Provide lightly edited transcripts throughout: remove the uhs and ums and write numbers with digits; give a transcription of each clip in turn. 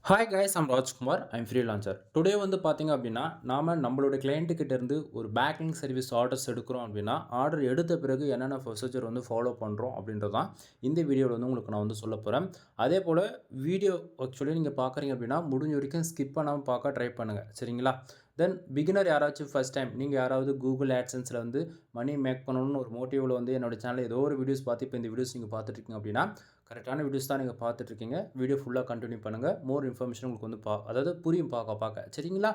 Hi guys, I'm Rajkumar. I'm freelancer. Today வந்து பார்த்தீங்க அப்படின்னா, நம்மளோட கிளையண்ட்டுக்கிட்ட இருந்து ஒரு பேக்கிங் சர்வீஸ் ஆர்டர்ஸ் எடுக்கிறோம் அப்படின்னா, ஆர்டர் எடுத்த பிறகு என்னென்ன ப்ரொசீஜர் வந்து ஃபாலோ பண்ணுறோம் அப்படின்றது தான் இந்த வீடியோவில் வந்து உங்களுக்கு நான் வந்து சொல்ல போகிறேன். அதே போல் வீடியோ ஆக்சுவலி நீங்கள் பார்க்குறீங்க அப்படின்னா, முடிஞ்ச வரைக்கும் ஸ்கிப் பண்ணாமல் பார்க்க ட்ரை பண்ணுங்கள். சரிங்களா? தென் பிகினர் யாராச்சும் ஃபர்ஸ்ட் டைம் நீங்கள் யாராவது கூகுள் ஆட்சன்ஸில் வந்து மணி மேக் பண்ணணும்னு ஒரு மோட்டிவில் வந்து என்னோட சேனலில் ஏதோ ஒரு வீடியோஸ் பார்த்து இப்போ இந்த வீடியோஸ் நீங்கள் பார்த்துட்ருக்கீங்க அப்படின்னா, கரெக்டான வீடியோஸ் தான் நீங்கள் பார்த்துட்ருக்கீங்க. வீடியோ ஃபுல்லாக கண்டினியூ பண்ணுங்கள். மோர் இன்ஃபர்மேஷன் உங்களுக்கு வந்து அதாவது புரியும் பார்க்க சரிங்களா?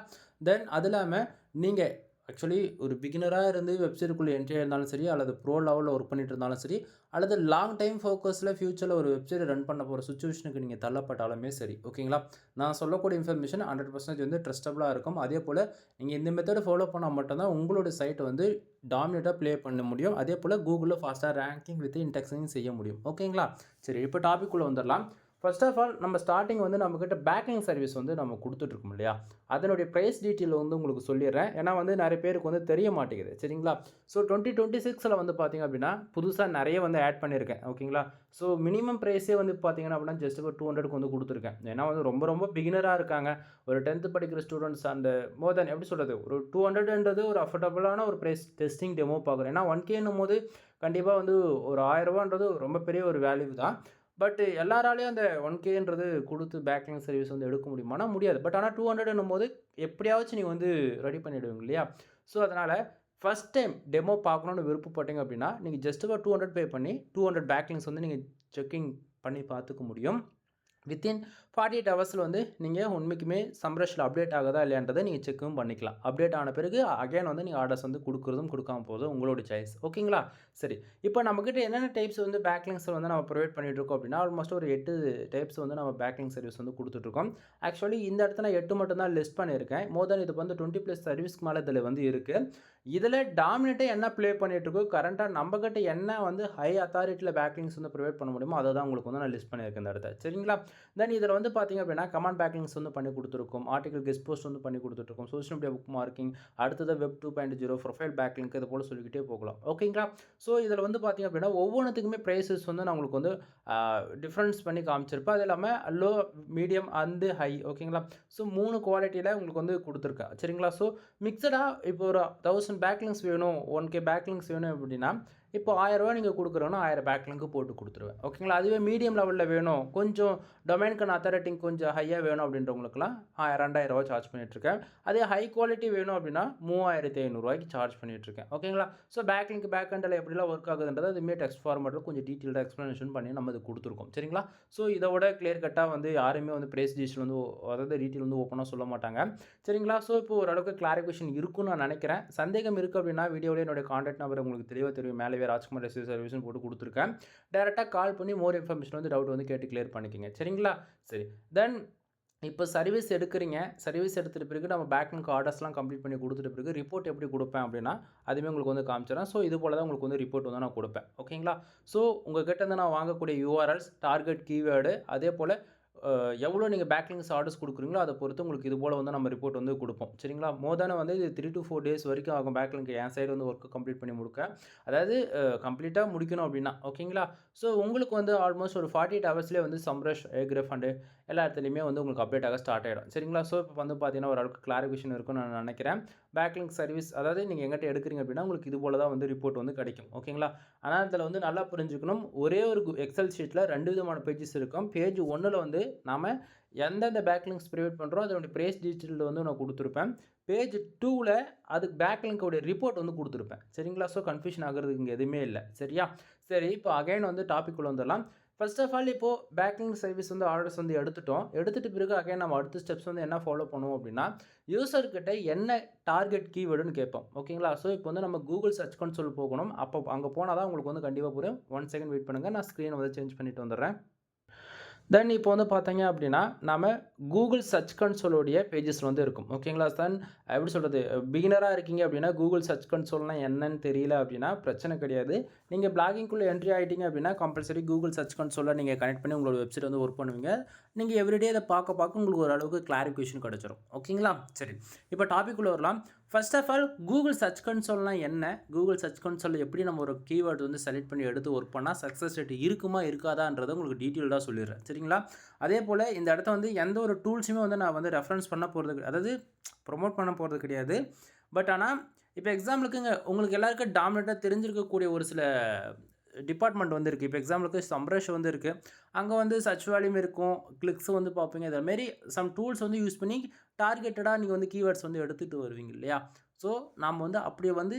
தென் அது இல்லாமல் நீங்கள் ஆக்சுவலி ஒரு பிகினராக இருந்து வெப்சைட்டுக்குள்ளே என்ட்ரி ஆயிருந்தாலும் சரி, அல்லது ப்ரோ லெவலில் ஒர்க் பண்ணிட்டு இருந்தாலும் சரி, அல்லது லாங் டைம் ஃபோக்கஸில் ஃபியூச்சரில் ஒரு வெப்சைட் ரன் பண்ண போகிற சுச்சுவேஷனுக்கு நீங்கள் தள்ளப்பட்டாலுமே சரி, ஓகேங்களா? நான் சொல்லக்கூடிய இன்ஃபர்மேஷன் 100% வந்து ட்ரஸ்டபுளாக இருக்கும். அதே போல் நீங்கள் இந்த மெத்தடை ஃபாலோ பண்ணால் மட்டும்தான் உங்களோட சைட்டை வந்து டாமினேட்டாக ப்ளே பண்ண முடியும். அதே போல் கூகுளில் ஃபாஸ்ட்டாக ரேங்கிங் வித் இன்டெக்ஸிங் செய்ய முடியும். ஓகேங்களா? சரி, இப்போ டாபிக் உள்ள வந்துடலாம். ஃபர்ஸ்ட் ஆஃப் ஆல் நம்ம ஸ்டார்டிங் வந்து நம்மக்கிட்ட பேக்கிங் சர்வீஸ் வந்து நம்ம கொடுத்துட்ருக்கோம் இல்லையா? அதனுடைய ப்ரைஸ் டீட்டெயில் வந்து உங்களுக்கு சொல்லிடுறேன். ஏன்னா வந்து நிறைய பேருக்கு வந்து தெரிய மாட்டேங்குது. சரிங்களா? ஸோ 2026 வந்து பார்த்தீங்க அப்படின்னா, புதுசாக நிறைய வந்து ஆட் பண்ணியிருக்கேன். ஓகேங்களா? ஸோ மினிமம் ப்ரைஸே வந்து பார்த்தீங்கன்னா அப்படின்னா, ஜஸ்ட் ஒரு 200க்கு வந்து கொடுத்துருக்கேன். ஏன்னா வந்து ரொம்ப ரொம்ப பிகினராக இருக்காங்க. ஒரு 10th படிக்கிற ஸ்டூடெண்ட்ஸ் அந்த மோர் தென் எப்படி சொல்கிறது, ஒரு 200ன்றது ஒரு அஃபோர்டபுளான ஒரு ப்ரைஸ். டெஸ்டிங் டெமோ பார்க்குறேன். ஏன்னா 1Kன்னும் போது கண்டிப்பாக வந்து ஒரு 1000 ரொம்ப பெரிய ஒரு வேல்யூ தான். பட் எல்லாராலையும் அந்த 1Kன்றது குடுத்து பேக்லிங்க் சர்வீஸ் வந்து எடுக்க முடியுமானா முடியாது. பட் ஆனா 200ன்னும் போது எப்படியாச்சும் நீங்க வந்து ரெடி பண்ணிடுவீங்க இல்லையா? ஸோ அதனால ஃபர்ஸ்ட் டைம் டெமோ பார்க்கணும்னு விருப்பப்பட்டீங்க அப்படின்னா, நீங்க ஜஸ்ட் ஒரு 200 பே பண்ணி 200 பேக்லிங்க்ஸ் வந்து நீங்க செக்கிங் பண்ணி பார்த்துக்க முடியும். வித்தின் 48 ஹவர்ஸில் வந்து நீங்கள் உண்மைக்குமே சம்ரஷில் அப்டேட் ஆகுதா இல்லையான்றதை நீங்கள் செக்கும் பண்ணிக்கலாம். அப்டேட் ஆன பிறகு அகைன் வந்து நீங்கள் ஆர்டர்ஸ் வந்து கொடுக்குறதும் கொடுக்காம போகிறதும் உங்களோட சாய்ஸ். ஓகேங்களா? சரி, இப்போ நம்மக்கிட்ட என்னென்ன டைப்ஸ் வந்து பேக்லிங்க்ஸ் வந்து நம்ம ப்ரொவைட் பண்ணிகிட்ருக்கோம் அப்படின்னா, ஆல்மோஸ்ட் ஒரு 8 டைப்ஸ் வந்து நம்ம பேக்லிங்க் சர்வீஸ் வந்து கொடுத்துட்ருக்கோம். ஆக்சுவலி இந்த இடத்துல நான் 8 மட்டும் தான் லிஸ்ட் பண்ணியிருக்கேன். மோர் தென் இதுக்கு வந்து 20+ சர்வீஸ்க்கு மேலே இதில் வந்து இருக்குது. இதில் டாமினேட்டாக என்ன ப்ளே பண்ணிகிட்ருக்கோ, கரண்ட்டாக நம்மக்கிட்ட என்ன வந்து ஹை அத்தாரிட்டியில் பேக்லிங்க்ஸ் வந்து ப்ரொவைட் பண்ண முடியுமோ அதை தான் உங்களுக்கு வந்து நான் லிஸ்ட் பண்ணியிருக்கேன் இந்த இடத்த. சரிங்களா? தென் இதில் வந்து பார்த்தீங்க அப்படின்னா, கமாண்ட் பேக்லிங்க்ஸ் வந்து பண்ணி கொடுத்துருக்கோம். ஆர்டிகல் கெஸ்ட் போஸ்ட் வந்து பண்ணி கொடுத்துட்ருக்கோம். சோஷியல் மீடியா புக் மார்க்கிங், அடுத்தது வெப் 2.0, ப்ரொஃபைல் பேக்லிங்க், இது போல் சொல்லிக்கிட்டே போகலாம். ஓகேங்களா? ஸோ இதில் வந்து பார்த்தீங்க அப்படின்னா, ஒவ்வொன்றுத்துக்குமே ப்ரைஸஸ் வந்து நான் உங்களுக்கு வந்து டிஃப்ரென்ஸ் பண்ணி காமிச்சிருப்பேன். அது இல்லாமல் லோ, மீடியம் அண்டு ஹை. ஓகேங்களா? ஸோ 3 குவாலிட்டியில் உங்களுக்கு வந்து கொடுத்துருக்கேன். சரிங்களா? ஸோ மிக்சடாக இப்போ ஒரு 1000 பேக்லிங்க்ஸ் வேணும், 1K பேக்லிங்க்ஸ் வேணும் அப்படின்னா, இப்போ ரூ. 1000 நீங்கள் கொடுக்குறோன்னா 1000 பேக்லிங்க் போட்டு கொடுத்துருவேன். ஓகேங்களா? அதுவே மீடியம் லெவலில் வேணும், கொஞ்சம் டொமைனுக்கான அத்தாரிட்டிங் கொஞ்சம் ஹையாக வேணும் அப்படின்றவங்களுக்குலாம் 2000 சார்ஜ் பண்ணிகிட்ருக்கேன். அதே ஹை குவாலிட்டி வேணும் அப்படின்னா 3500 சார்ஜ் பண்ணிகிட்ருக்கேன். ஓகேங்களா? ஸோ பேக்லிங்க் பேக் எண்டில் எப்படிலாம் ஒர்க் ஆகுதுன்றது அதுவுமே டெக்ஸ்ட் ஃபார்மேட்டில் கொஞ்சம் டீட்டெயில்டாக எக்ஸ்ப்ளனேஷன் பண்ணி நம்ம இது கொடுத்துருக்கோம். சரிங்களா? ஸோ இதோட கிளியர் கட்டாக வந்து யாருமே வந்து ப்ரைஸ் டீட்டெயில் வந்து அதாவது டீட்டெயில் வந்து ஓப்பனாக சொல்ல மாட்டாங்க. சரிங்களா? ஸோ இப்போ ஓரளவுக்கு கிளாரிஃபிகேஷன் இருக்குன்னு நான் நினைக்கிறேன். சந்தேகம் இருக்குது அப்படின்னா வீடியோவில் என்னுடைய கான்டாக்ட் நம்பர் உங்களுக்கு தெளிவாக தெரியும். மேலே ராஜ்குமார் எஸ்ஏ சர்வீஸ்னு போட்டு கொடுத்துருக்கேன். டேரெக்டாக கால் பண்ணி மோர் இன்ஃபர்மேஷன் வந்து டவுட் வந்து கேட்டு கிளியர் பண்ணிக்கோங்க. சரிங்களா? சரி, தென் இப்போ சர்வீஸ் எடுக்கிறீங்க. சர்வீஸ் எடுத்துகிட்ட பிறகு நம்ம பேக்லிங்க் ஆர்டர்ஸ்லாம் கம்ப்ளீட் பண்ணி கொடுத்துட்ட பிறகு ரிப்போர்ட் எப்படி கொடுப்பேன் அப்படின்னா, அதுவுமே உங்களுக்கு வந்து காமிச்சிடுறேன். ஸோ இது போல தான் உங்களுக்கு வந்து ரிப்போர்ட் வந்து நான் கொடுப்பேன். ஓகேங்களா? ஸோ உங்கள் கிட்ட இருந்து நான் வாங்கக்கூடிய யூஆர்எல்ஸ், டார்கெட் கீவேர்டு, அதே போல் எவ்வளோ நீங்கள் பேக்லிங்க்ஸ் ஆர்டர்ஸ் கொடுக்குறீங்களோ அதை பொறுத்து உங்களுக்கு இது போல் வந்து நம்ம ரிப்போர்ட் வந்து கொடுப்போம். சரிங்களா? மோர் தென் வந்து இது 3 to 4 டேஸ் வரைக்கும் ஆகும் பேக்லிங்க் என் சைடு வந்து ஒர்க்கு கம்ப்ளீட் பண்ணி முடிக்க. அதாவது கம்ப்ளீட்டாக முடிக்கணும் அப்படின்னா. ஓகேங்களா? ஸோ உங்களுக்கு வந்து ஆல்மோஸ்ட் ஒரு 48 ஹவர்ஸ்லேயே வந்து சம்ரஷ், ஏக்ரெஃப் அண்டு எல்லா இடத்துலையுமே வந்து உங்களுக்கு அப்டேட் ஆக ஸ்டார்ட் ஆகிடும். சரிங்களா? ஸோ இப்போ வந்து பார்த்தீங்கன்னா ஓரளவுக்கு கிளாரிஃபிகேஷன் இருக்குன்னு நான் நினைக்கிறேன். பேக்லிங்க் சர்வீஸ் அதாவது நீங்கள் எங்கிட்ட எடுக்கிறீங்க அப்படின்னா உங்களுக்கு இது போல தான் வந்து ரிப்போர்ட் வந்து கிடைக்கும். ஓகேங்களா? ஆனால் இதில் வந்து நல்லா புரிஞ்சுக்கணும். ஒரே ஒரு எக்ஸல் ஷீட்டில் 2 விதமான பேஜஸ் இருக்கும். பேஜ் 1ல் வந்து நாம் எந்தெந்த பேக்லிங்க்ஸ் ப்ரொவைட் பண்ணுறோம் அதனுடைய ப்ரைஸ் டீட்டெயில் வந்து நான் கொடுத்துருப்பேன். பேஜ் 2ல் அதுக்கு பேக்லிங்க்கோடைய ரிப்போர்ட் வந்து கொடுத்துருப்பேன். சரிங்களா? ஸோ கன்ஃபியூஷன் ஆகிறதுக்கு இங்கே எதுவுமே இல்லை. சரியா? சரி, இப்போ அகைன் வந்து டாபிக் உள்ள வந்துடலாம். ஃபர்ஸ்ட் ஆஃப் ஆல் இப்போது பேக்லிங்க் சர்வீஸ் வந்து ஆர்டர்ஸ் வந்து எடுத்துகிட்ட பிறகு அகைன் நம்ம அடுத்த ஸ்டெப்ஸ் வந்து என்ன ஃபாலோ பண்ணுவோம் அப்படின்னா, யூசர்கிட்ட என்ன டார்கெட் கீவேர்டுன்னு கேட்போம். ஓகேங்களா? ஸோ இப்போ வந்து நம்ம கூகுள் சர்ச் கன்சோல் போகணும். அப்போ அங்கே போனால் தான் உங்களுக்கு வந்து கண்டிப்பாக புரியும். 1 செகண்ட் வெயிட் பண்ணுங்கள். நான் ஸ்க்ரீனை வந்து சேஞ்ச் பண்ணிட்டு வந்துடுறேன். தென் இப்போ வந்து பார்த்தீங்க அப்படின்னா, நாம கூகுள் சர்ச் கன்சோலுடைய பேஜஸ்ல வந்து இருக்கும். ஓகேங்களா? தென் எப்படி சொல்றது? பிகினரா இருக்கீங்க அப்படின்னா, கூகுள் சர்ச் கன்சோல்னா என்னன்னு தெரியல அப்படின்னா பிரச்சனை கிடையாது. நீங்க பிளாகிங்குள்ள என்ட்ரி ஆயிட்டீங்க அப்படின்னா, கம்பல்சரி கூகுள் சர்ச் கன்சோல்ல நீங்க கனெக்ட் பண்ணி உங்களோட வெப்சைட் வந்து ஒர்க் பண்ணுவீங்க. நீங்க எவ்ரிடே அத பார்க்க உங்களுக்கு ஓரளவுக்கு கிளாரிஃபிகேஷன் கிடைச்சிரும். ஓகேங்களா? சரி. இப்போ டாபிக் உள்ள வரலாம். First of all Google search கன்சோல்னா என்ன? கூகுள் சர்ச் கன்சோல்ல எப்படி நம்ம ஒரு கீவேர்ட் வந்து செலக்ட் பண்ணி எடுத்து ஒர்க் பண்ணால் சக்ஸஸ் ரேட் இருக்குமா இருக்காதான்றதை உங்களுக்கு டீட்டெயில்டாக சொல்லிடுறேன். சரிங்களா? அதே போல் இந்த இடத்த வந்து எந்த ஒரு டூல்ஸுமே வந்து நான் வந்து ரெஃபரன்ஸ் பண்ண போகிறது, அதாவது ப்ரொமோட் பண்ண போகிறது கிடையாது. பட் ஆனால் இப்போ எக்ஸாம்பிளுக்குங்க உங்களுக்கு எல்லாருக்கும் டாமினேட்டாக தெரிஞ்சிருக்கக்கூடிய ஒரு சில டிபார்ட்மெண்ட் வந்து இருக்குது. இப்போ எக்ஸாம்பிளுக்கு சம்ரஷ் வந்து இருக்குது. அங்கே வந்து சர்ச் வேல்யூம் இருக்கும், கிளிக்ஸ் வந்து பார்ப்பீங்க. இதேமாரி சம் டூல்ஸ் வந்து யூஸ் பண்ணி டார்கெட்டடாக நீங்கள் வந்து கீவேர்ட்ஸ் வந்து எடுத்துகிட்டு வருவீங்க இல்லையா? ஸோ நாம் வந்து அப்படியே வந்து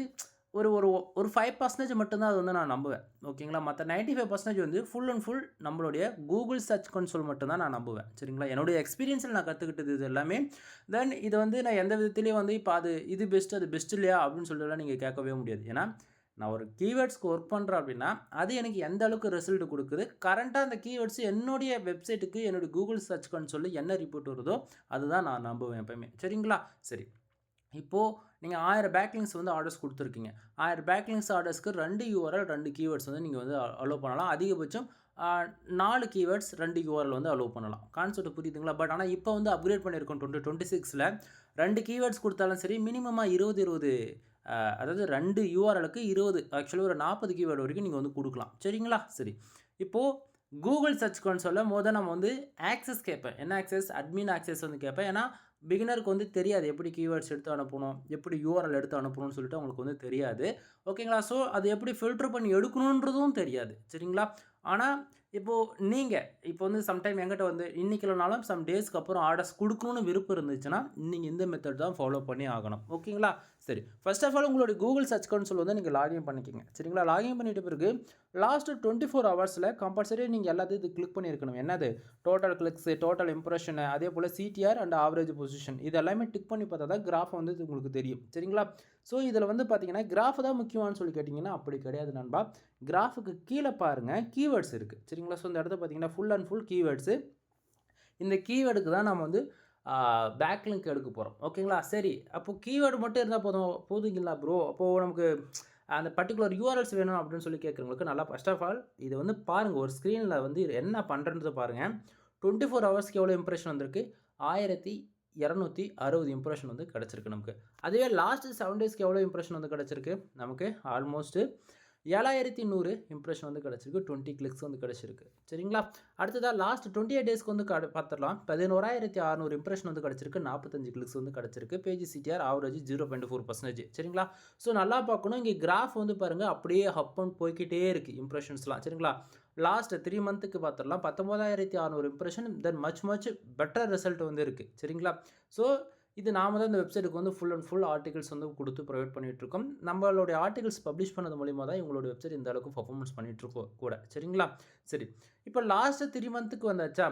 ஒரு ஒரு ஒரு 5% மட்டும்தான் அது வந்து நான் நம்புவேன். ஓகேங்களா? மற்ற 95% வந்து ஃபுல் அண்ட் ஃபுல் நம்மளுடைய கூகுள் சர்ச் கன்சோல் மட்டும்தான் நான் நம்புவேன். சரிங்களா? என்னுடைய எக்ஸ்பீரியன்ஸில் நான் கற்றுக்கிட்டது இது எல்லாமே. தென் இதை வந்து நான் எந்த விதத்துலேயும் வந்து இப்போ இது பெஸ்ட்டு அது பெஸ்ட் இல்லையா அப்படின்னு சொல்லிட்டுலாம் நீங்கள் கேட்கவே முடியாது. ஏன்னா நான் ஒரு கீவேர்ட்ஸ்க்கு ஒர்க் பண்ணுறேன் அப்படின்னா அது எனக்கு எந்த அளவுக்கு ரிசல்ட் கொடுக்குது, கரண்ட்டாக அந்த கீவேர்ட்ஸ் என்னுடைய வெப்சைட்டுக்கு என்னுடைய கூகுள் சர்ச் கன்சோலில் என்ன ரிப்போர்ட் வருதோ அதுதான் நான் நம்புவேன் எப்போயுமே. சரிங்களா? சரி, இப்போது நீங்கள் 1000 பேக்லிங்ஸ் வந்து ஆர்டர்ஸ் கொடுத்துருக்கீங்க. 1000 பேக்லிங்ஸ் ஆர்டர்ஸ்க்கு 2 URL 2 கீவேர்ட்ஸ் வந்து நீங்கள் வந்து அலோவ் பண்ணலாம். அதிகபட்சம் 4 கீவேர்ட்ஸ் 2 URL வந்து அலோவ் பண்ணலாம். கான்செப்ட் புரியுதுங்களா? பட் ஆனால் இப்போ வந்து அப்கிரேட் பண்ணியிருக்கோம் 2026ல் 2 கீவேர்ட்ஸ் கொடுத்தாலும் சரி மினிமமாக 20 அதாவது 2 URLக்கு 20, ஆக்சுவலி ஒரு 40 கீவேர்டு வரைக்கும் நீங்கள் வந்து கொடுக்கலாம். சரிங்களா? சரி, இப்போது கூகுள் சர்ச் கன்சோலில் நம்ம வந்து ஆக்சஸ் கேட்பேன். என்ன ஆக்சஸ்? அட்மின் ஆக்சஸ் வந்து கேட்பேன். ஏன்னா பிகினருக்கு வந்து தெரியாது எப்படி கீவேர்ட்ஸ் எடுத்து அனுப்பணும், எப்படி URL எடுத்து அனுப்பணும்னு சொல்லிட்டு அவங்களுக்கு வந்து தெரியாது. ஓகேங்களா? ஸோ அது எப்படி ஃபில்டர் பண்ணி எடுக்கணுன்றதும் தெரியாது. சரிங்களா? ஆனால் இப்போது நீங்கள் இப்போ வந்து சம்டைம் என்கிட்ட வந்து இன்றைக்கி இல்லைனாலும் சம் டேஸ்க்கு அப்புறம் ஆர்டர்ஸ் கொடுக்கணும்னு விருப்பம் இருந்துச்சுன்னா நீங்கள் இந்த மெத்தட் தான் ஃபாலோ பண்ணி ஆகணும். ஓகேங்களா? சரி, ஃபர்ஸ்ட் ஆஃப் ஆல் உங்களுடைய கூகுள் சர்ச் கன்சோல் வந்து நீங்கள் லாகின் பண்ணிக்கோங்க. சரிங்களா? லாகின் பண்ணிட்ட பிறகு லாஸ்ட்டு 24 ஹவர்ஸில் கம்பல்சரி நீங்கள் எல்லாத்தையும் இது கிளிக் பண்ணியிருக்கணும். என்னது? டோட்டல் கிளிக்ஸு, டோட்டல் இம்ப்ரெஷனு, அதே போல் CTR அண்ட் ஆவரேஜ் பொசிஷன் இது எல்லாமே டிக் பண்ணி பார்த்தா தான் கிராஃப் வந்து உங்களுக்கு தெரியும். சரிங்களா? ஸோ இதில் வந்து பார்த்தீங்கன்னா கிராஃப் தான் முக்கியமானு சொல்லி கேட்டிங்கன்னா அப்படி கிடையாது நண்பா. கிராஃபுக்கு கீழே பாருங்கள் கீவேர்ட்ஸ் இருக்குது. சரிங்களா? ஸோ இந்த இடத்த பார்த்தீங்கன்னா ஃபுல் அண்ட் ஃபுல் கீவேர்ட்ஸு. இந்த கீவேர்டுக்கு தான் நம்ம வந்து பேக்லிங்க் எடுக்க போகிறோம். ஓகேங்களா? சரி, அப்போது கீவேர்டு மட்டும் இருந்தால் போதுங்களா ப்ரோ? அப்போது நமக்கு அந்த பர்டிகுலர் URLs வேணும் அப்படின்னு சொல்லி கேட்குறவங்களுக்கு நல்லா ஃபர்ஸ்ட் ஆஃப் ஆல் இதை வந்து பாருங்கள். ஒரு ஸ்க்ரீனில் வந்து என்ன பண்ணுறதை பாருங்கள். 24 ஹவர்ஸ்க்கு எவ்வளோ இம்ப்ரெஷன் வந்திருக்கு? 1260 இம்ப்ரெஷன் வந்து கிடச்சிருக்கு நமக்கு. அதுவே லாஸ்ட் 7 டேஸ்க்கு எவ்வளோ இம்ப்ரெஷன் வந்து கிடச்சிருக்கு? நமக்கு ஆல்மோஸ்ட்டு 7100 இம்ப்ரெஷன் வந்து கிடச்சிருக்கு. 20 கிளிக்ஸ் வந்து கிடச்சிருக்கு. சரிங்களா? அடுத்ததாக லாஸ்ட் 28 டேஸ்க்கு வந்து பார்த்துடலாம். 11600 இம்ப்ரெஷன் வந்து கிடச்சிருக்கு. 45 கிளிக்ஸ் வந்து கிடச்சிருக்கு. Page CTR average 0.4%. சரிங்களா? ஸோ நல்லா பார்க்கணும். இங்கே கிராஃப் வந்து பாருங்கள் அப்படியே அண்ட் போய்கிட்டே இருக்குது இம்ப்ரெஷன்ஸ்லாம். சரிங்களா? லாஸ்ட் 3 மந்த்துக்கு பார்த்துடலாம் 19600 இம்ப்ரெஷன். தென் மச் பெட்டர் ரிசல்ட் வந்து இருக்குது. சரிங்களா? ஸோ இது நாம தான் இந்த வெப்சைட்டுக்கு வந்து ஃபுல் அண்ட் ஃபுல் ஆர்டிகல்ஸ் வந்து கொடுத்து ப்ரொவைட் பண்ணிகிட்ருக்கோம். நம்மளுடைய ஆர்டிகல்ஸ் பப்ளிஷ் பண்ணது மூலிமா தான் இவங்களோட வெப்சைட் இந்த அளவுக்கு பர்ஃபார்மன்ஸ் பண்ணிகிட்ருக்கோம் கூட. சரிங்களா? சரி, இப்போ லாஸ்ட்டு 3 மந்த்துக்கு வந்தாச்சா?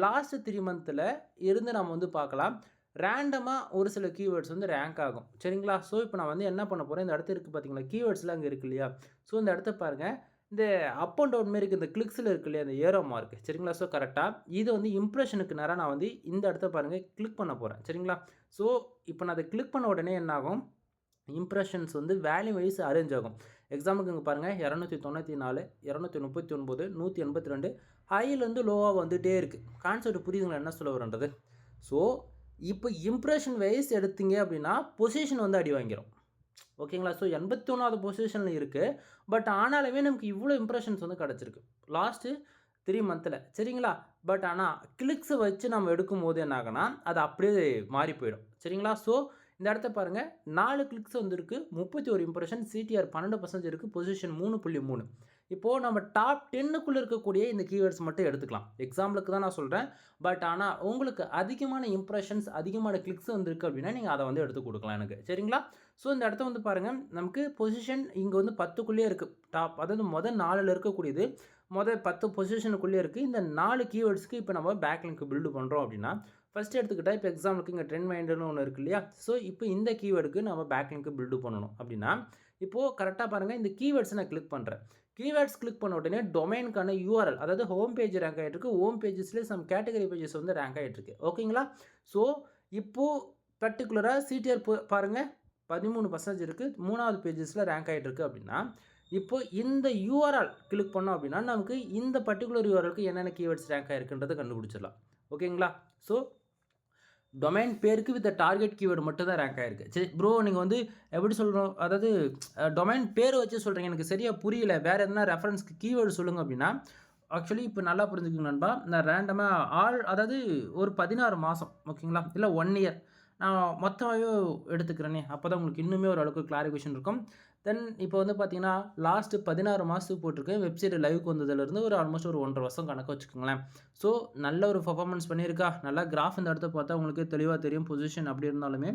லாஸ்ட்டு 3 மந்த்தில் இருந்து நம்ம வந்து பார்க்கலாம். ரேண்டமாக ஒரு சில கீவேர்ட்ஸ் வந்து ரேங்க் ஆகும். சரிங்களா? ஸோ இப்போ நான் வந்து என்ன பண்ண போகிறேன், இந்த இடத்து இருக்குது பார்த்தீங்களா, கீவேர்ட்ஸ்லாம் அங்கே இருக்கு இல்லையா? ஸோ இந்த இடத்த பாருங்கள். இந்த அப் அண்ட் டவுன் மாரி இருக்குது. இந்த கிளிக்ஸில் இருக்கு இல்லையா, இந்த ஏரோ மார்க். சரிங்களா? ஸோ கரெக்டாக இது வந்து இம்ப்ரெஷனுக்கு நேராக நான் வந்து இந்த இடத்த பாருங்கள் கிளிக் பண்ண போகிறேன். சரிங்களா? ஸோ இப்போ நான் அதை கிளிக் பண்ண உடனே என்ன ஆகும்? இம்ப்ரெஷன்ஸ் வந்து வேல்யூ வைஸ் அரேஞ்ச் ஆகும். எக்ஸாம்பிளுக்கு இங்கே பாருங்கள் 294, 239, 182 ஹையிலேருந்து லோவாக வந்துகிட்டே இருக்குது. கான்செப்ட் புரியுதுங்களா என்ன சொல்ல வரன்றது? ஸோ இப்போ இம்ப்ரெஷன் வைஸ் எடுத்தீங்க அப்படின்னா பொசிஷன் வந்து அடி வாங்கிடும். ஓகேங்களா? ஸோ 81வது பொசிஷனில் இருக்குது. பட் ஆனாலுமே நமக்கு இவ்வளோ இம்ப்ரெஷன்ஸ் வந்து கிடச்சிருக்கு லாஸ்ட்டு 3 மந்த்தில். சரிங்களா? பட் ஆனால் கிளிக்ஸை வச்சு நம்ம எடுக்கும்போது என்ன ஆகுனா அது அப்படியே மாறி போயிடும். சரிங்களா? ஸோ இந்த இடத்த பாருங்கள் 4 கிளிக்ஸ் வந்துருக்கு, 31 இம்ப்ரெஷன், CTR 12% இருக்குது, பொசிஷன் 3.3. இப்போது நம்ம டாப் 10க்குள்ளே இருக்கக்கூடிய இந்த கீவேர்ட்ஸ் மட்டும் எடுத்துக்கலாம். எக்ஸாம்பிளுக்கு தான் நான் சொல்கிறேன். பட் ஆனால் உங்களுக்கு அதிகமான இம்ப்ரெஷன்ஸ் அதிகமான கிளிக்ஸ் வந்துருக்கு அப்படின்னா நீங்கள் அதை வந்து எடுத்து கொடுக்கலாம் எனக்கு. சரிங்களா? ஸோ இந்த இடத்த வந்து பாருங்கள் நமக்கு பொசிஷன் இங்கே வந்து 10க்குள்ளேயே இருக்குது. டாப் அதாவது முதல் 4ல் இருக்கக்கூடியது முதல் 10 பொசிஷனுக்குள்ளே இருக்குது. இந்த 4 கீவேர்ட்ஸ்க்கு இப்போ நம்ம பேக்லிங்க் பில்டு பண்ணுறோம் அப்படின்னா ஃபஸ்ட்டு எடுத்துக்கிட்டால் இப்போ எக்ஸாம்பிளுக்கு இங்கே ட்ரெண்ட் மைண்டுன்னு ஒன்று இருக்குது இல்லையா? ஸோ இப்போ இந்த கீவேர்டுக்கு நம்ம பேக்லிங்க் பில்டு பண்ணணும் அப்படின்னா இப்போது கரெக்டாக பாருங்கள். இந்த கீவேர்ட்ஸ் நான் கிளிக் பண்ணுறேன். கீவேர்ட்ஸ் கிளிக் பண்ண உடனே டொமைனுக்கான URL அதாவது ஹோம் பேஜ் ரேங்க் ஆகிட்டுருக்கு. ஹோம் பேஜஸ்லேயே சம் கேட்டகரி பேஜஸ் வந்து ரேங்க் ஆகிட்டுருக்கு. ஓகேங்களா? ஸோ இப்போது பர்டிகுலராக CTR பாருங்கள் 13% இருக்குது. 3வது பேஜஸில் ரேங்க் ஆகிட்டுருக்கு அப்படின்னா இப்போ இந்த URL கிளிக் பண்ணோம் அப்படின்னா நமக்கு இந்த பர்டிகுலர் URLக்கு என்னென்ன கீவேர்ட்ஸ் ரேங்க் ஆகிருக்குன்றதை கண்டுபிடிச்சிடலாம். ஓகேங்களா? ஸோ டொமைன் பேருக்கு வித் டார்கெட் கீவேர்டு மட்டும் தான் ரேங்க் ஆயிருக்கு. சரி ப்ரோ நீங்க வந்து எப்படி சொல்றோம்? அதாவது டொமைன் பேர் வச்சு சொல்றீங்க. எனக்கு சரியா புரியல. வேற எதனா ரெஃபரன்ஸ்க்கு கீவேர்டு சொல்லுங்க அப்டின்னா, ஆக்சுவலி இப்ப நல்லா புரிஞ்சுக்கங்க நண்பா. நான் ரேண்டமா அதாவது ஒரு 16 மாசம் ஓகேங்களா? இல்ல 1 இயர். நான் மொத்தமாவே எடுத்துக்கிறேனே. அப்பதான் உங்களுக்கு இன்னுமே ஓரளவுக்கு கிளாரிஃபிகேஷன் இருக்கும். தென் இப்போ வந்து பார்த்தீங்கன்னா, லாஸ்ட் 16 மாசத்துக்கு போட்டிருக்கேன். வெப்சைட் லைவ்க்கு வந்ததுலருந்து ஒரு ஆல்மோஸ்ட் ஒரு 1 1/2 வருஷம் கணக்கு வச்சுக்கோங்களேன். ஸோ நல்ல ஒரு பெர்ஃபார்மன்ஸ் பண்ணியிருக்கா. நல்லா கிராஃப் இந்த இடத்த பார்த்தா உங்களுக்கே தெளிவா தெரியும். பொசிஷன் அப்படி இருந்தாலுமே,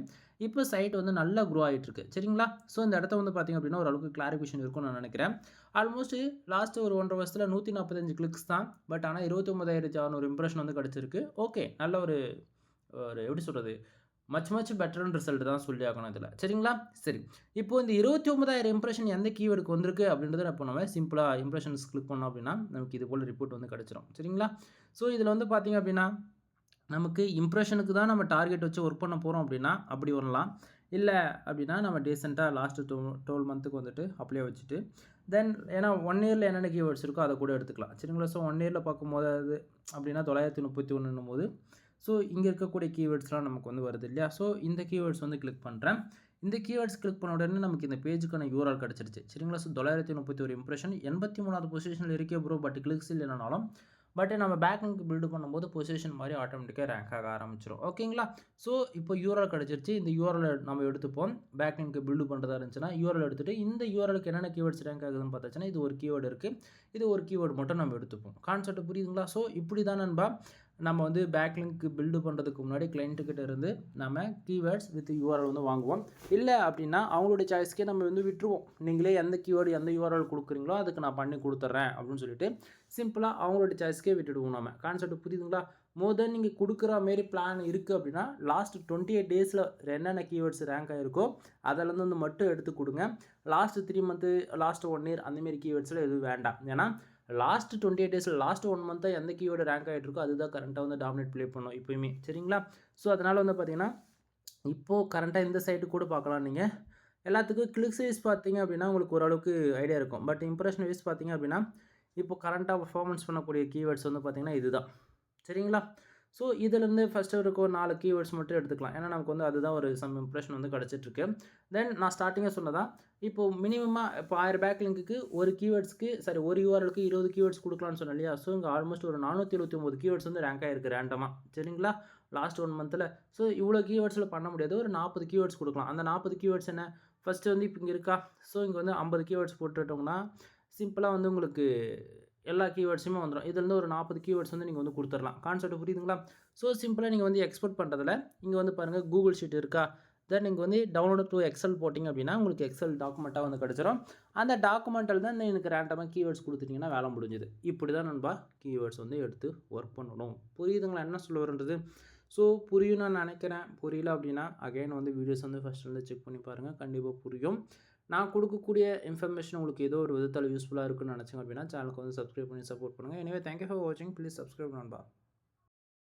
இப்போ சைட் வந்து நல்லா குரோ ஆயிட்டுருக்கு. சரிங்களா? ஸோ இந்த இடத்த வந்து பார்த்தீங்க அப்படின்னா, ஓரளவுக்கு கிளாரிஃபிகேஷன் இருக்கும்னு நான் நினைக்கிறேன். ஆல்மோஸ்ட் லாஸ்ட் ஒரு 1 1/2 வருஷத்துல 145 கிளிக்ஸ் தான். பட் ஆனா 29,600 இம்ப்ரஷன் வந்து கிடைச்சிருக்கு. ஓகே. நல்ல ஒரு ஒரு எப்படி சொல்றது? மச் பெட்டர்ன்னு ரிசல்ட் தான் சொல்லி ஆகணும் இதில. சரிங்களா? சரி. இப்போ இந்த 29,000 இம்ப்ரஷன் எந்த கீவேர்டுக்கு வந்திருக்கு அப்படின்றத இப்போ நம்ம சிம்பிளா இம்ப்ரஷன்ஸ் கிளிக் பண்ணோம் அப்படின்னா, நமக்கு இது போல ரிப்போர்ட் வந்து கிடைச்சிரும். சரிங்களா? ஸோ இதில வந்து பார்த்தீங்க அப்படின்னா, நமக்கு இம்ப்ரஷனுக்கு தான் நம்ம டார்கெட் வச்சு ஒர்க் பண்ண போறோம் அப்படின்னா, அப்படி வரலாம். இல்ல அப்படின்னா, நம்ம டீசென்ட்டா லாஸ்ட் 12 மந்த்துக்கு வந்துட்டு அப்படியே வச்சுட்டு, தென் ஏன்னா 1 இயர்ல என்னென்ன கீவேர்ட்ஸ் இருக்கோ அத கூட எடுத்துக்கலாம். சரிங்களா? ஸோ 1 இயர்ல பார்க்கும்போது அது அப்படின்னா 931ன்னும்போது ஸோ, இங்க இருக்கக்கூடிய கீவேர்ட்ஸ்லாம் நமக்கு வந்து வருது இல்லையா? ஸோ, இந்த கீவேர்ட்ஸ் வந்து கிளிக் பண்றேன். இந்த கீவேர்ட்ஸ் கிளிக் பண்ண உடனே நமக்கு இந்த பேஜுக்கான URL கிடைச்சிருச்சு. சரிங்களா? ஸோ, 931 இம்ப்ரஷன் 83வது பொசிஷன்ல இருக்கே ப்ரோ. பட் கிளிக்ஸ் இல்லனாலும், பட் நம்ம பேக் லிங்க் பில்ட் பண்ணும்போது பொசிஷன் மாரி ஆட்டோமேட்டிக்கா ரேங்க் ஆக ஆரம்பிச்சுரும். ஓகேங்களா? ஸோ, இப்போ URL கிடைச்சிருச்சு. இந்த URL நம்ம எடுத்துப்போம். பேக் லிங்க் பில்ட் பண்றதா இருந்துச்சுன்னா, URL எடுத்துட்டு இந்த URLக்கு என்னென்ன கீவேர்ட்ஸ் ரேங்க் ஆகுதுன்னு பார்த்தாச்சுன்னா, இது ஒரு கீவேர்ட் இருக்கு. இது ஒரு கீவேர்ட் மட்டும் நம்ம எடுத்துப்போம். கான்செப்ட் புரியுதுங்களா? ஸோ, இப்படி தான் நண்பா நம்ம வந்து பேக் லிங்க் பில்டு பண்ணுறதுக்கு முன்னாடி கிளையன்ட்டு கிட்ட இருந்து நம்ம கீவேர்ட்ஸ் வித் URL வந்து வாங்குவோம். இல்ல அப்படின்னா அவங்களுடைய சாய்ஸ்க்கே நம்ம வந்து விட்டுருவோம். நீங்களே எந்த கீவேர்டு எந்த URL குடுக்குறீங்களோ அதுக்கு நான் பண்ணி குடுத்துர்றேன் அப்படின்னு சொல்லிட்டு, சிம்பிளா அவங்களுடைய சாய்ஸ்க்கே விட்டுடுவோம் நாம. கான்செப்ட் புரியுதுங்களா? மோர் தென் நீங்க குடுக்குற மாரி பிளான் இருக்கு அப்படின்னா, லாஸ்ட் 28 டேஸ்ல என்னென்ன கீவேர்ட்ஸ் ரேங்க் ஆயிருக்கோ, அதுலருந்து வந்து மட்டும் எடுத்து குடுங்க. லாஸ்ட் 3 மந்த்து, லாஸ்ட் 1 இயர் அந்த மாரி கீவேர்ட்ஸ்ல எதுவும் வேண்டாம். ஏன்னா லாஸ்ட் 28 டேஸ்ல லாஸ்ட் 1 மந்த்தா எந்த கீவேர்டு ரேங்க் ஆயிட்டு இருக்கோ அதுதான் கரண்ட்டா வந்து டாமினேட் ப்ளே பண்ணும் எப்பயுமே. சரிங்களா? ஸோ, அதனால வந்து பார்த்தீங்கன்னா, இப்போ கரண்ட்டா இந்த சைட் கூட பார்க்கலாம் நீங்க. எல்லாத்துக்கும் கிளிக்ஸ் வைஸ் பார்த்தீங்க அப்படின்னா, உங்களுக்கு ஓரளவுக்கு ஐடியா இருக்கும். பட் இம்ப்ரஷன் வைஸ் பார்த்தீங்க அப்படின்னா, இப்போ கரண்ட்டா பெர்ஃபார்மன்ஸ் பண்ணக்கூடிய கீவேர்ட்ஸ் வந்து பார்த்தீங்கன்னா இதுதான். சரிங்களா? ஸோ, இதிலேருந்து ஃபர்ஸ்ட்டு இருக்க ஒரு 4 கீவேர்ட்ஸ் மட்டும் எடுத்துக்கலாம். ஏன்னா, நமக்கு வந்து அதுதான் ஒரு சம் இம்ப்ரஷன் வந்து கிடைச்சிட்டுருக்கு. தென் நான் ஸ்டார்ட்டிங்கா சொன்னதான், இப்போ மினிமமா இப்போ 1000 பேக் லிங்க்குக்கு ஒரு கீவேர்ட்ஸ்க்கு சாரி ஒரு URLக்கு 20 கீவேர்ட்ஸ் குடுக்கலாம்னு சொன்னேன் இல்லையா? ஸோ, இங்க ஆல்மோஸ்ட் ஒரு 479 கீவேர்ட்ஸ் வந்து ரேங்க் ஆயிருக்கு ரேண்டமா. சரிங்களா? லாஸ்ட் 1 மந்த்ல. ஸோ, இவ்வளோ கீவேர்ட்ஸ்ல பண்ண முடியாது. ஒரு 40 கீவேர்ட்ஸ் குடுக்கலாம். அந்த 40 கீவேர்ட்ஸ் என்ன? ஃபர்ஸ்ட்டு வந்து இப்ப இங்க இருக்கா? ஸோ, இங்க வந்து 50 கீவேர்ட்ஸ் போட்டுட்டோம்னா, சிம்பிளா வந்து உங்களுக்கு எல்லா கீவேர்ட்ஸுமே வந்துரும். இதுலேருந்து ஒரு 40 கீவேர்ட்ஸ் வந்து நீங்க வந்து குடுத்துறலாம். கான்செப்ட் புரியுதுங்களா? ஸோ, சிம்பிளா நீங்க வந்து எக்ஸ்போர்ட் பண்றதுல, இங்க வந்து பாருங்க கூகுள் ஷீட் இருக்கா? தென் நீங்க வந்து டவுன்லோட் டூ எக்ஸல் போட்டீங்க அப்படின்னா, உங்களுக்கு எக்ஸல் டாக்குமெண்ட்டா வந்து கிடைச்சிரும். அந்த டாக்குமெண்ட்ல தான் எனக்கு ரேண்டமா கீவேர்ட்ஸ் குடுத்துட்டீங்கன்னா வேலை முடிஞ்சுது. இப்படி தான் நண்பா கீவேர்ட்ஸ் வந்து எடுத்து ஒர்க் பண்ணணும். புரியுதுங்களா என்ன சொல்ல வரேன்றது? ஸோ, புரியும்னு நான் நினைக்கிறேன். புரியல அப்படின்னா, அகைன் வந்து வீடியோஸ் வந்து ஃபர்ஸ்ட்லேருந்து செக் பண்ணி பாருங்க. கண்டிப்பா புரியும். நான் குடுக்கக்கூடிய இன்ஃபர்மேஷன் உங்களுக்கு ஏதோ ஒரு விதத்தால யூஸ்ஃபுல்லா இருக்குன்னு நினச்சீங்க அப்படின்னா, சேனலுக்கு வந்து சப்ஸ்கிரைப் பண்ணி சப்போர்ட் பண்ணுங்க. எனிவே தேங்க் யூ ஃபார் வாட்சிங். ப்ளீஸ் சப்ஸ்கிரைப் நண்பா.